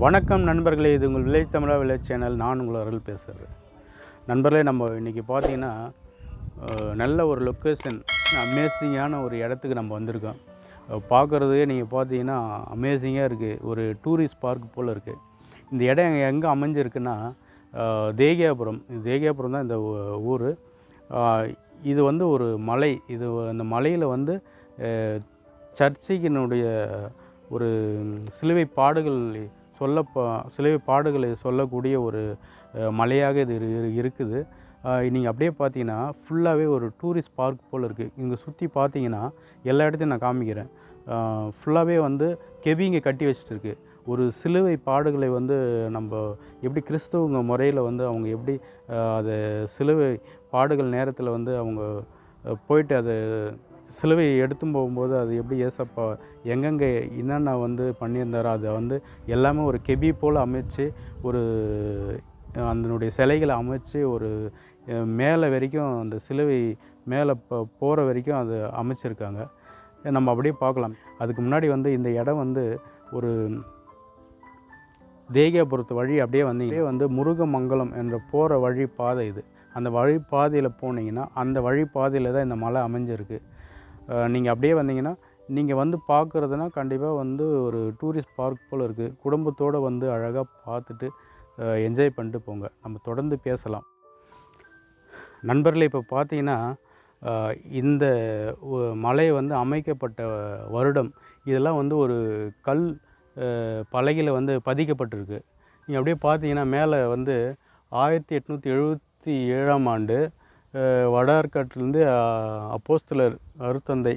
வணக்கம் நண்பர்களே, இது உங்கள் வில்லேஜ் தமிழா வில்லேஜ் சேனல். நான் உங்கள் அருள் பேசுகிறது. நண்பர்களே, நம்ம இன்றைக்கி பார்த்திங்கன்னா நல்ல ஒரு லொக்கேஷன், அமேசிங்கான ஒரு இடத்துக்கு நம்ம வந்திருக்கோம். பார்க்குறதே நீங்கள் பார்த்தீங்கன்னா அமேசிங்காக இருக்குது. ஒரு டூரிஸ்ட் பார்க் போல் இருக்குது. இந்த இடம் எங்கே அமைஞ்சிருக்குன்னா தேகியாபுரம். தேகியாபுரம் தான் இந்த ஊர். இது வந்து ஒரு மலை. இது அந்த மலையில் வந்து சர்ச்சைக்கினுடைய ஒரு சிலுவை பாடுகளை சொல்லக்கூடிய ஒரு மலையாக இது இருக்குது. நீங்கள் அப்படியே பார்த்தீங்கன்னா ஃபுல்லாகவே ஒரு டூரிஸ்ட் பார்க் போல் இருக்குது. இங்கே சுற்றி பார்த்தீங்கன்னா எல்லா இடத்தையும் நான் காமிக்கிறேன். ஃபுல்லாகவே வந்து கெபிங்க கட்டி வச்சுட்டு இருக்குது. ஒரு சிலுவை பாடுகளை வந்து நம்ம எப்படி கிறிஸ்தவங்க முறையில் வந்து அவங்க எப்படி அதை சிலுவை பாடுகள் நேரத்தில் வந்து அவங்க போயிட்டு அதை சிலுவை எடுத்து போகும்போது அது எப்படி ஏசப்பா எங்கெங்கே என்னென்ன வந்து பண்ணியிருந்தாரோ அதை வந்து எல்லாமே ஒரு கெபி போல் அமைச்சு ஒரு அதனுடைய சிலைகளை அமைச்சு ஒரு மேலே வரைக்கும் அந்த சிலுவை மேலே போகிற வரைக்கும் அது அமைச்சிருக்காங்க. நம்ம அப்படியே பார்க்கலாம். அதுக்கு முன்னாடி வந்து இந்த இடம் வந்து ஒரு தேகியாபுரத்து வழி அப்படியே வந்து முருகமங்கலம் என்ற போகிற வழி பாதை இது. அந்த வழி பாதையில் போனீங்கன்னா அந்த வழி பாதையில் தான் இந்த மலை அமைஞ்சிருக்கு. நீங்கள் அப்படியே வந்தீங்கன்னா நீங்கள் வந்து பார்க்குறதுனா கண்டிப்பாக வந்து ஒரு டூரிஸ்ட் பார்க் போல் இருக்குது. குடும்பத்தோடு வந்து அழகாக பார்த்துட்டு என்ஜாய் பண்ணிட்டு போங்க. நம்ம தொடர்ந்து பேசலாம். நண்பர்களே, இப்போ பார்த்தீங்கன்னா இந்த மலை வந்து அமைக்கப்பட்ட வருடம் இதெல்லாம் வந்து ஒரு கல் பலகையில் வந்து பதிக்கப்பட்டிருக்கு. நீங்கள் அப்படியே பார்த்தீங்கன்னா மேலே வந்து 1877ஆம் ஆண்டு வடார்காட்டிலேருந்து அப்போஸ்தலர் அருத்தந்தை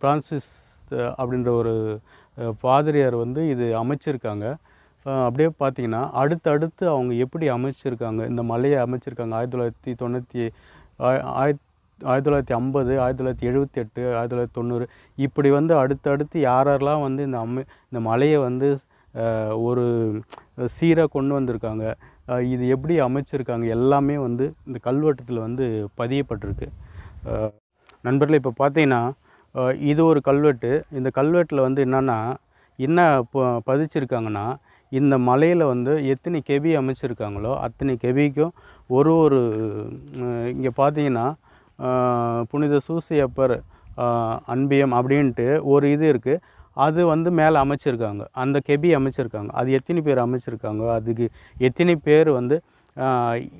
பிரான்சிஸ் அப்படின்ற ஒரு பாதிரியார் வந்து இது அமைச்சிருக்காங்க. அப்படியே பார்த்தீங்கன்னா அடுத்தடுத்து அவங்க எப்படி அமைச்சிருக்காங்க, இந்த மலையை அமைச்சிருக்காங்க. 1950, 1978, 1990 இப்படி வந்து அடுத்தடுத்து யாரெல்லாம் வந்து இந்த மலையை வந்து ஒரு சீராக கொண்டு வந்திருக்காங்க, இது எப்படி அமைச்சிருக்காங்க எல்லாமே வந்து இந்த கல்வெட்டத்தில் வந்து பதியப்பட்டிருக்கு. நண்பர்களே, இப்போ பார்த்தீங்கன்னா இது ஒரு கல்வெட்டு. இந்த கல்வெட்டில் வந்து என்ன பதிச்சிருக்காங்கன்னா, இந்த மலையில் வந்து எத்தனை கெபி அமைச்சிருக்காங்களோ அத்தனை கெபிக்கும் ஒரு இங்கே பார்த்தீங்கன்னா புனித சூசையப்பர் அன்பியம் அப்படின்ட்டு ஒரு இது இருக்குது. அது வந்து மேலே அமைச்சிருக்காங்க. அந்த கெபி அமைச்சிருக்காங்க. அது எத்தனை பேர் அமைச்சிருக்காங்க, அதுக்கு எத்தனை பேர் வந்து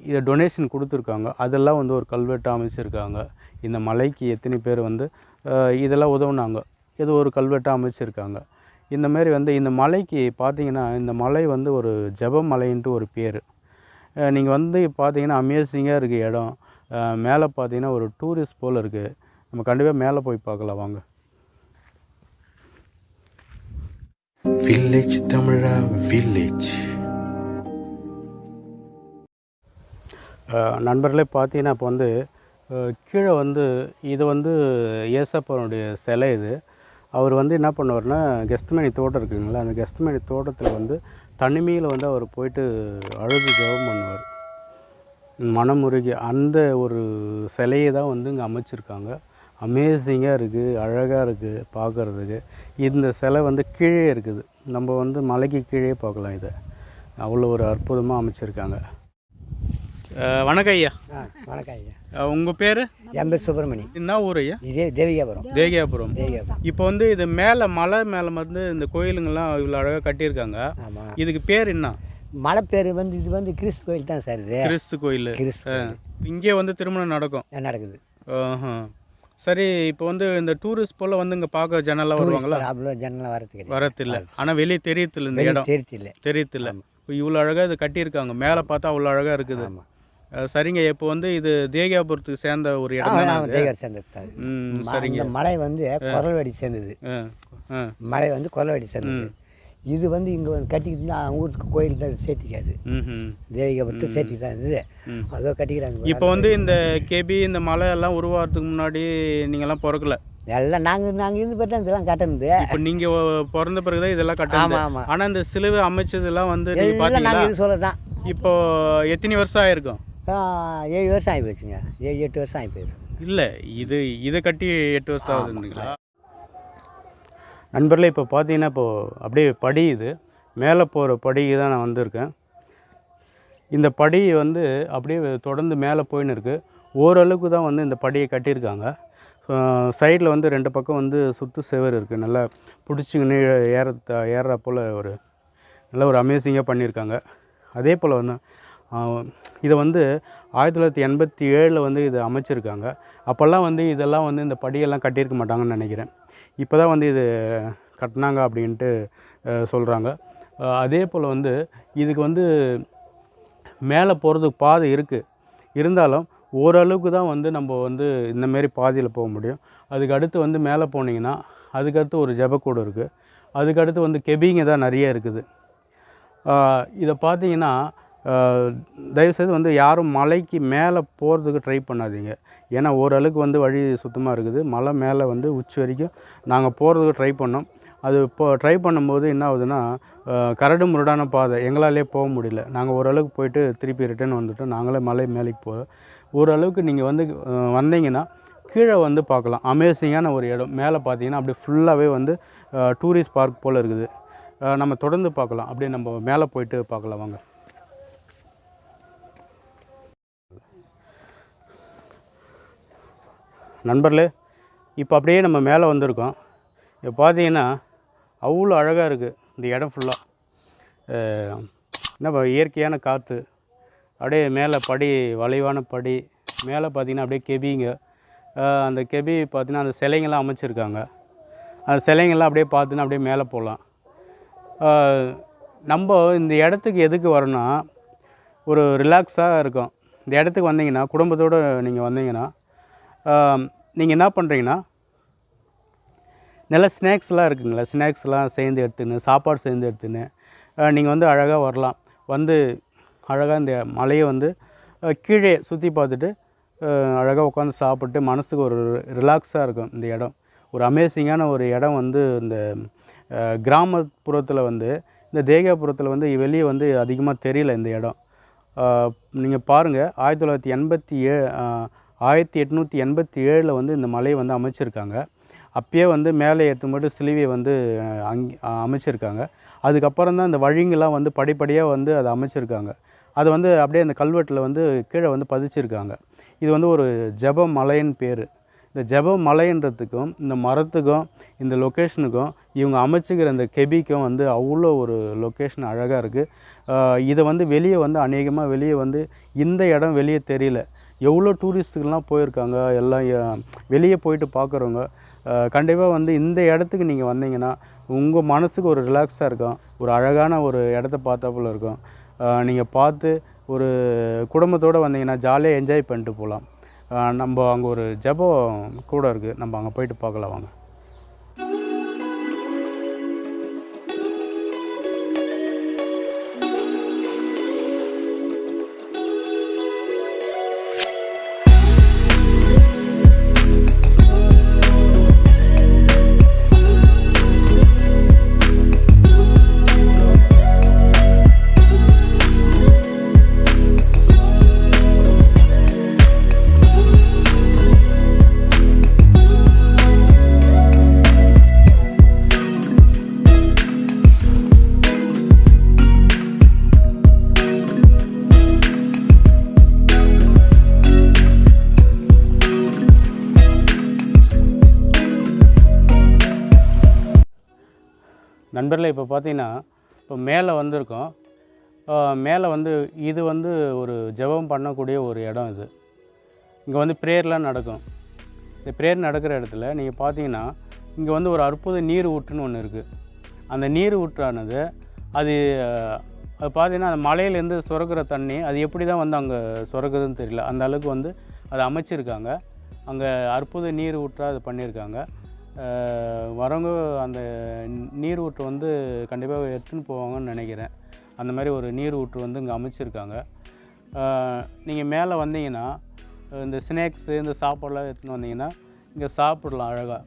இதை டொனேஷன் கொடுத்துருக்காங்க, அதெல்லாம் வந்து ஒரு கல்வெட்டாக அமைச்சிருக்காங்க. இந்த மலைக்கு எத்தனை பேர் வந்து இதெல்லாம் உதவுனாங்க, இது ஒரு கல்வெட்டாக அமைச்சிருக்காங்க. இந்த மாதிரி வந்து இந்த மலைக்கு பார்த்திங்கன்னா இந்த மலை வந்து ஒரு ஜெப மலைன்ட்டு ஒரு பேர். நீங்கள் வந்து பார்த்தீங்கன்னா அமேசிங்காக இருக்குது இடம். மேலே பார்த்தீங்கன்னா ஒரு டூரிஸ்ட் போல் இருக்குது. நம்ம கண்டிப்பாக மேலே போய் பார்க்கலாம் வாங்க. வில்லேஜ் தமிழா வில்லேஜ். நண்பர்களே, பார்த்தீங்கன்னா இப்போ வந்து கீழே வந்து இது வந்து ஏசப்பாவுடைய சிலை. இது அவர் வந்து என்ன பண்ணுவார்னா, கெஸ்ட்மேனி தோட்டம் இருக்குங்களா, அந்த கெஸ்ட்மேனி தோட்டத்தில் வந்து தனிமையில் வந்து அவர் போயிட்டு அழுது ஜெபம் பண்ணுவார், மனமுருகி. அந்த ஒரு சிலையை தான் வந்து இங்கே அமைச்சிருக்காங்க. அமேசிங்காக இருக்குது, அழகாக இருக்குது பார்க்குறதுக்கு. இந்த சிலை வந்து கீழே இருக்குது. நம்ம வந்து மலைக்கு கீழே பார்க்கலாம். இதை அவ்வளோ ஒரு அற்புதமாக அமைச்சிருக்காங்க. வணக்கம் ஐயா. வணக்கம் ஐயா. உங்கள் பேர்? என் பேர் சுப்பிரமணியம். என்ன ஊர் ஐயா? இதே தேகியாபுரம். தேகியாபுரம். இப்போ வந்து இது மலை மேலே வந்து இந்த கோயிலுங்கெல்லாம் இவ்வளோ அழகாக கட்டியிருக்காங்க. ஆமாம். இதுக்கு பேர் என்ன? மலை பேர் வந்து இது வந்து கிறிஸ்து கோயில் தான் சார். இது கிறிஸ்து கோயில். இங்கே வந்து திருமணம் நடக்குது. சரி. இப்போ வந்து இந்த டூரிஸ்ட் போல் வந்து இங்கே பார்க்க ஜனலாம் வருவாங்களா? அவ்வளோ ஜனலாம் வரதில்லை. ஆனால் வெளியே தெரியத்தில்லை, இந்த இடம் தெரியத்தில்லை. இப்போ இவ்வளோ அழகாக இது கட்டியிருக்காங்க. மேலே பார்த்தா அவ்வளோ அழகாக இருக்குது. சரிங்க. இப்போ வந்து இது தேகியாபுரத்துக்கு சேர்ந்த ஒரு இடம் தான். சரிங்க. மலை வந்து குரல்வாடி சேர்ந்தது. மலை வந்து குரல்வாடி சேர்ந்தது. இது வந்து இங்கே வந்து கட்டிக்கிட்டு ஊருக்கு கோயில் தான் சேர்த்திக்காது. தேவிகாபுரத்து சேர்த்தி தான் இருந்தது. அதோ கட்டிக்கிறாங்க. இப்போ வந்து இந்த கெபி இந்த மலை எல்லாம் உருவாகிறதுக்கு முன்னாடி நீங்கள்லாம் பிறக்கல? எல்லாம் நாங்கள் இருந்து பார்த்தா இதெல்லாம் கட்டணுது. இப்போ நீங்கள் பிறந்த பிறகு தான் இதெல்லாம் கட்டணும். ஆமாம். ஆனால் இந்த சிலுவை அமைச்சதெல்லாம் வந்து நாங்கள் இது சொல்ல தான். இப்போ எத்தனை வருஷம் ஆகிருக்கும்? 7 வருஷம் ஆகி போச்சுங்க. 7-8 வருஷம் ஆகி போயிடும். இல்லை, இதை கட்டி 8 வருஷம் ஆகுதுங்களா? நண்பர்களே, இப்போ பார்த்தீங்கன்னா இப்போது அப்படியே படியுது. மேலே போகிற படிக்கு தான் நான் வந்திருக்கேன். இந்த படி வந்து அப்படியே தொடர்ந்து மேலே போயின்னு இருக்குது. ஓரளவுக்கு தான் வந்து இந்த படியை கட்டியிருக்காங்க. சைடில் வந்து 2 பக்கம் வந்து சுற்று செவர் இருக்குது. நல்லா பிடிச்சிக்கின்னு ஏறுற போல் ஒரு நல்ல ஒரு அமேசிங்காக பண்ணியிருக்காங்க. அதே போல் வந்து இதை வந்து 1987 வந்து இதை அமைச்சிருக்காங்க. அப்போல்லாம் வந்து இதெல்லாம் வந்து இந்த படியெல்லாம் கட்டியிருக்க மாட்டாங்கன்னு நினைக்கிறேன். இப்போ தான் வந்து இது கட்டினாங்க அப்படின்ட்டு சொல்கிறாங்க. அதே போல் வந்து இதுக்கு வந்து மேலே போகிறதுக்கு பாதை இருக்குது. இருந்தாலும் ஓரளவுக்கு தான் வந்து நம்ம வந்து இந்தமாரி பாதையில் போக முடியும். அதுக்கு அடுத்து வந்து மேலே போனீங்கன்னா அதுக்கடுத்து ஒரு ஜெபக்கூடு இருக்குது. அதுக்கடுத்து வந்து கெபிங்க தான் நிறைய இருக்குது. இதை பார்த்தீங்கன்னா தயவுசெய்து வந்து யாரும் மலைக்கு மேலே போகிறதுக்கு ட்ரை பண்ணாதீங்க. ஏன்னா ஓரளவுக்கு வந்து வழி சுத்தமாக இருக்குது. மலை மேலே வந்து உச்சி வரைக்கும் நாங்கள் போகிறதுக்கு ட்ரை பண்ணோம். அது இப்போ ட்ரை பண்ணும்போது என்ன ஆகுதுன்னா கரடு முரடான பாதை, எங்களாலே போக முடியல. நாங்கள் ஓரளவுக்கு போயிட்டு திருப்பி ரிட்டர்ன் வந்துவிட்டோம். நாங்களே மலை மேலேக்கு போகிறோம். ஓரளவுக்கு நீங்கள் வந்து வந்தீங்கன்னா கீழே வந்து பார்க்கலாம். அமேசிங்கான ஒரு இடம். மேலே பார்த்தீங்கன்னா அப்படியே ஃபுல்லாகவே வந்து டூரிஸ்ட் பார்க் போல் இருக்குது. நம்ம தொடர்ந்து பார்க்கலாம். அப்படியே நம்ம மேலே போயிட்டு பார்க்கலாம் வாங்க. நண்பர்களே, இப்போ அப்படியே நம்ம மேலே வந்திருக்கோம். இப்போ பார்த்தீங்கன்னா அவ்வளோ அழகாக இருக்குது இந்த இடம் ஃபுல்லாக. என்ன இயற்கையான காற்று, அப்படியே மேலே படி, வளைவான படி, மேலே பார்த்திங்கன்னா அப்படியே கெபிங்க. அந்த கெபி பார்த்திங்கன்னா அந்த சிலைங்கள்லாம் அமைச்சிருக்காங்க. அந்த சிலைங்கள்லாம் அப்படியே பார்த்திங்கன்னா அப்படியே மேலே போகலாம். நம்ம இந்த இடத்துக்கு எதுக்கு வரோன்னா ஒரு ரிலாக்ஸாக இருக்கும். இந்த இடத்துக்கு வந்தீங்கன்னா குடும்பத்தோடு நீங்கள் வந்தீங்கன்னா நீங்கள் என்ன பண்ணுறீங்கன்னா நல்ல ஸ்நாக்ஸ்லாம் இருக்குங்களா, ஸ்நாக்ஸ்லாம் சேர்ந்து எடுத்துன்னு, சாப்பாடு சேர்ந்து எடுத்துன்னு நீங்கள் வந்து அழகாக வரலாம். வந்து அழகாக இந்த மலையை வந்து கீழே சுற்றி பார்த்துட்டு அழகாக உட்காந்து சாப்பிட்டு மனசுக்கு ஒரு ரிலாக்ஸாக இருக்கும். இந்த இடம் ஒரு அமேசிங்கான ஒரு இடம். வந்து இந்த கிராமப்புறத்தில் வந்து இந்த தேகாபுரத்தில் வந்து வெளியே வந்து அதிகமாக தெரியல இந்த இடம். நீங்கள் பாருங்கள், 1887 வந்து இந்த மலையை வந்து அமைச்சிருக்காங்க. அப்பயே வந்து மேலே ஏற்ற மட்டும் சிலுவையை வந்து அமைச்சிருக்காங்க. அதுக்கப்புறம் தான் இந்த வழிங்கெல்லாம் வந்து படிப்படியாக வந்து அதை அமைச்சிருக்காங்க. அது வந்து அப்படியே அந்த கல்வெட்டில் வந்து கீழே வந்து பதிச்சிருக்காங்க. இது வந்து ஒரு ஜெப மலைன்னு பேர். இந்த ஜெப மலைன்றதுக்கும் இந்த மரத்துக்கும் இந்த லொக்கேஷனுக்கும் இவங்க அமைச்சிக்கிற இந்த கெபிக்கும் வந்து அவ்வளோ ஒரு லொக்கேஷன் அழகாக இருக்குது. இதை வந்து வெளியே வந்து அநேகமாக வெளியே வந்து இந்த இடம் வெளியே தெரியல. எவ்வளோ டூரிஸ்ட்டுக்கெல்லாம் போயிருக்காங்க. எல்லாம் வெளியே போயிட்டு பார்க்குறவங்க கண்டிப்பாக வந்து இந்த இடத்துக்கு நீங்கள் வந்தீங்கன்னா உங்கள் மனசுக்கு ஒரு ரிலாக்ஸாக இருக்கும். ஒரு அழகான ஒரு இடத்த பார்த்தாப்புல இருக்கும். நீங்கள் பார்த்து ஒரு குடும்பத்தோடு வந்தீங்கன்னா ஜாலியாக என்ஜாய் பண்ணிட்டு போகலாம். நம்ம அங்கே ஒரு ஜெபம் கூட இருக்குது. நம்ம அங்கே போயிட்டு பார்க்கலாம் வாங்க. நண்பர்களே, இப்போ பார்த்தீங்கன்னா இப்போ மேலே வந்திருக்கோம். மேலே வந்து இது வந்து ஒரு ஜெபம் பண்ணக்கூடிய ஒரு இடம். இது இங்கே வந்து ப்ரேயர்லாம் நடக்கும். இந்த ப்ரேயர் நடக்கிற இடத்துல நீங்கள் பார்த்தீங்கன்னா இங்கே வந்து ஒரு அற்புத நீர் ஊற்றுன்னு ஒன்று இருக்குது. அந்த நீர் ஊற்றானது அது பார்த்தீங்கன்னா அந்த மலையிலேருந்து சுரக்கிற தண்ணி அது எப்படி தான் வந்து அங்கே சுரக்குதுன்னு தெரியல. அந்த அளவுக்கு வந்து அதை அமைச்சிருக்காங்க. அங்கே அற்புத நீர் ஊற்றாக அது பண்ணியிருக்காங்க. வரவங்க அந்த நீர் ஊற்று வந்து கண்டிப்பாக எடுத்துன்னு போவாங்கன்னு நினைக்கிறேன். அந்த மாதிரி ஒரு நீர் ஊற்று வந்து இங்கே அமைச்சிருக்காங்க. நீங்கள் மேலே வந்தீங்கன்னா இந்த ஸ்நாக்ஸு இந்த சாப்பாடெலாம் எடுத்துன்னு வந்தீங்கன்னா இங்கே சாப்பிடலாம் அழகாக.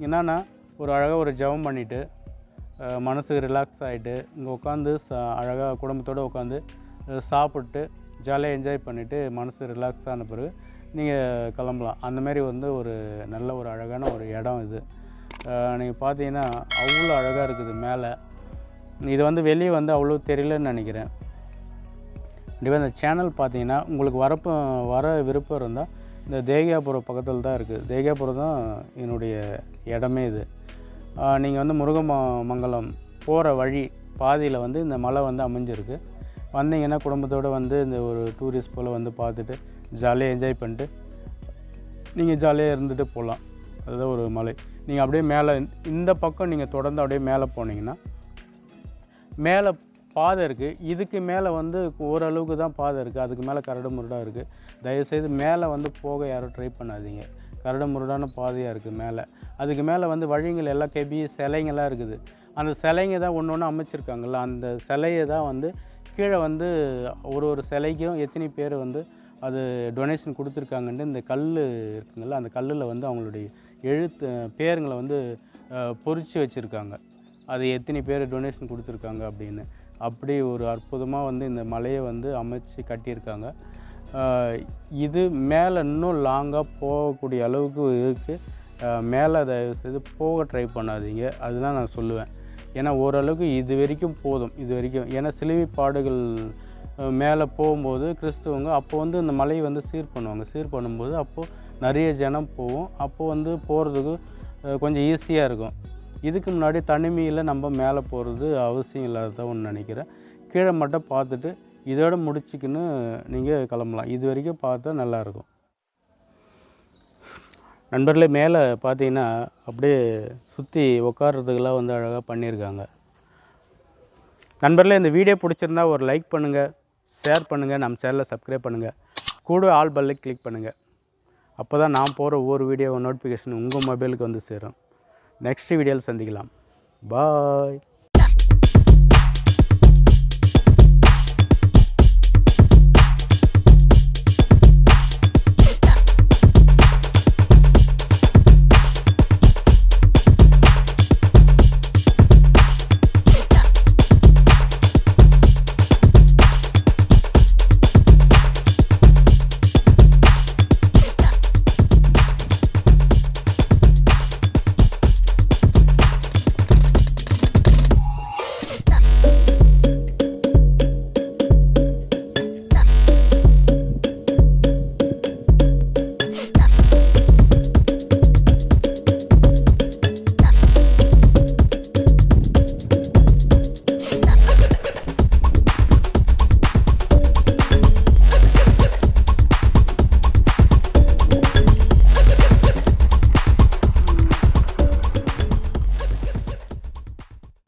என்னென்னா ஒரு அழகாக ஒரு ஜெபம் பண்ணிவிட்டு மனசுக்கு ரிலாக்ஸ் ஆகிட்டு இங்கே உட்காந்து அழகாக குடும்பத்தோடு உட்காந்து சாப்பிட்டு ஜாலியாக என்ஜாய் பண்ணிவிட்டு மனசு ரிலாக்ஸ் ஆன பிறகு நீங்கள் கிளம்பலாம். அந்தமாரி வந்து ஒரு நல்ல ஒரு அழகான ஒரு இடம் இது. நீங்கள் பார்த்தீங்கன்னா அவ்வளோ அழகாக இருக்குது. மேலே இது வந்து வெளியே வந்து அவ்வளோ தெரியலன்னு நினைக்கிறேன். கண்டிப்பாக இந்த சேனல் பார்த்தீங்கன்னா உங்களுக்கு வர விருப்பம் இருந்தால் இந்த தேகியாபுரம் பக்கத்தில் தான் இருக்குது. தேகியாபுரம் தான் என்னுடைய இடமே இது. நீங்கள் வந்து முருகமங்கலம் போகிற வழி பாதியில் வந்து இந்த மலை வந்து அமைஞ்சிருக்கு. வந்தீங்கன்னா குடும்பத்தோடு வந்து இந்த ஒரு டூரிஸ்ட் போல் வந்து பார்த்துட்டு ஜாலியாக என்ஜாய் பண்ணிட்டு நீங்கள் ஜாலியாக இருந்துட்டு போகலாம். அதுதான் ஒரு மலை. நீங்கள் அப்படியே மேலே இந்த பக்கம் நீங்கள் தொடர்ந்து அப்படியே மேலே போனீங்கன்னா மேலே பாதை இருக்குது. இதுக்கு மேலே வந்து ஓரளவுக்கு தான் பாதை இருக்குது. அதுக்கு மேலே கரடு முரடாக இருக்குது. தயவுசெய்து மேலே வந்து போக யாரும் ட்ரை பண்ணாதீங்க. கரடு முரடான பாதையாக இருக்குது மேலே. அதுக்கு மேலே வந்து வழிகள் எல்லாம் சிலைங்கள்லாம் இருக்குது. அந்த சிலைங்க தான் ஒன்று ஒன்று அமைச்சிருக்காங்கள்ல, அந்த சிலையை தான் வந்து கீழே வந்து ஒரு சிலைக்கும் எத்தனை பேர் வந்து அது டொனேஷன் கொடுத்துருக்காங்கன்ட்டு இந்த கல் இருக்குங்கள்ல, அந்த கல்லில் வந்து அவங்களுடைய பேருங்களை வந்து பொறிச்சு வச்சுருக்காங்க. அது எத்தனை பேர் டொனேஷன் கொடுத்துருக்காங்க அப்படின்னு. அப்படி ஒரு அற்புதமாக வந்து இந்த மலையை வந்து அமைச்சு கட்டியிருக்காங்க. இது மேலே இன்னும் லாங்காக போகக்கூடிய அளவுக்கு இருக்குது. மேலே அதை இது போக ட்ரை பண்ணாதீங்க, அதுதான் நான் சொல்லுவேன். ஏன்னா ஓரளவுக்கு இது வரைக்கும் போதும். இது வரைக்கும் ஏன்னா சிலுவைப்பாடுகள் மேலே போகும்போது கிறிஸ்துவங்க அப்போ வந்து இந்த மலையை வந்து சீர் பண்ணுவாங்க. சீர் பண்ணும்போது அப்போது நிறைய ஜனம் போகும். அப்போது வந்து போகிறதுக்கு கொஞ்சம் ஈஸியாக இருக்கும். இதுக்கு முன்னாடி தனிமையில் நம்ம மேலே போகிறது அவசியம் இல்லாததான் ஒன்று நினைக்கிறேன். கீழே மட்டும் பார்த்துட்டு இதோட முடிச்சுக்கின்னு நீங்கள் கிளம்பலாம். இது வரைக்கும் பார்த்தா நல்லாயிருக்கும். நண்பர்களே, மேலே பார்த்தீங்கன்னா அப்படியே சுற்றி உட்கார்றதுக்கெல்லாம் வந்து அழகாக பண்ணியிருக்காங்க. நண்பர்களே, இந்த வீடியோ பிடிச்சிருந்தா ஒரு லைக் பண்ணுங்கள், ஷேர் பண்ணுங்கள், நம்ம சேனலை சப்ஸ்கிரைப் பண்ணுங்கள், கூட ஆல் பெல்லை கிளிக் பண்ணுங்கள். அப்போ தான் நான் போகிற ஒவ்வொரு வீடியோ நோட்டிஃபிகேஷன் உங்கள் மொபைலுக்கு வந்து சேரும். நெக்ஸ்ட் வீடியோவில் சந்திக்கலாம். பாய்.